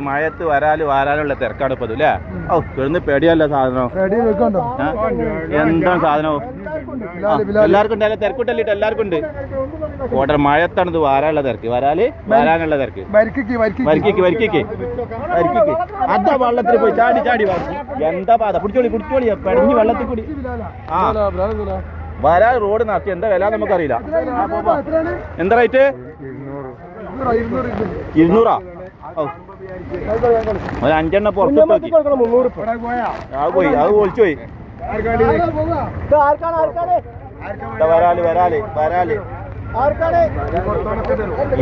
മഴയത്ത് വരാനുള്ള തിരക്കാണ് ഇപ്പൊ അല്ലേ? ഓ ഇവിടുന്ന് പേടിയല്ല സാധനം. എന്താണ് സാധനം? എല്ലാവർക്കും ഉണ്ട്, തിരക്കുണ്ടല്ലിട്ട് എല്ലാവർക്കും ഉണ്ട്. ഓട്ടർ മഴയത്താണ് ഇത് വരാനുള്ള തിരക്ക്, വരാനുള്ള തിരക്ക്. വരിക്കിക്ക് അതാ വെള്ളത്തിൽ പോയി ചാടി എന്താ പാത പിടിച്ചോളി പെടഞ്ഞ് വെള്ളത്തിൽ കൂടി. ആ വരാൻ റോഡ് നടത്തി എന്താ വില നമുക്കറിയില്ല. എന്താ റേറ്റ്? 200. ഒരു 5 എണ്ണം പുറത്ത് പോയി, അത് ഒളിച്ചു പോയി. വരാല്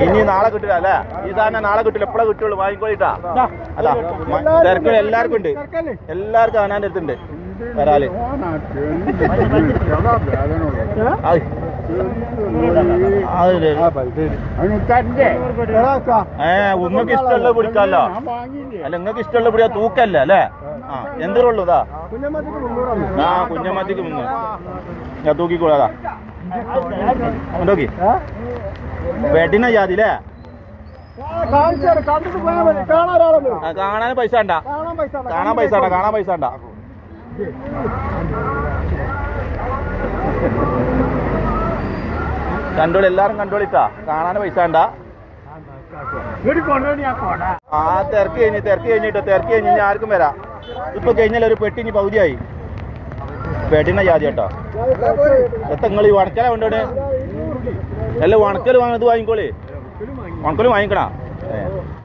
ഇനി നാളെ കിട്ടില്ല അല്ലേ? ഈ സാധനം നാളെ കിട്ടില്ല, എപ്പോഴാ കിട്ടുള്ളൂ. വാങ്ങിക്കോളിട്ടാ. അതാ തിരക്ക് എല്ലാവർക്കും ഉണ്ട്, എല്ലാവർക്കും അവനാൻ്റെ അടുത്തുണ്ട് വരാല്. നിങ്ങൾക്ക് ഇഷ്ടമുള്ള പിടിക്കാമല്ലോ. അല്ല നിങ്ങൾക്ക് ഇഷ്ടമുള്ള പിടിക്കാ തൂക്കല്ല അല്ലേ? ആ എന്തിനുള്ളൂ ഇതാ? ആ കുഞ്ഞമ്മത്തിക്ക് മുന്നേ ഞാൻ തൂക്കിക്കോളാ. നോക്കി വെടിന ജാതി അല്ലേ? കാണാൻ പൈസ ഉണ്ടാ? കാണാൻ പൈസ ഉണ്ടാ? കണ്ടോളി, എല്ലാരും കണ്ടോളിട്ടാ. കാണാൻ പൈസ ഉണ്ടാ? ആ തിരക്ക് കഴിഞ്ഞ് ആർക്കും വരാം. ഇപ്പൊ കഴിഞ്ഞാൽ ഒരു പെട്ടി ഇനി പകുതിയായി. പെടിന ജാതി കേട്ടോ. നിങ്ങൾ ഈ വണക്കല കൊണ്ടോടെ അല്ല, വണക്കൽ വാങ്ങുന്നത് വാങ്ങിക്കോളി. വണക്കല് വാങ്ങിക്കണ.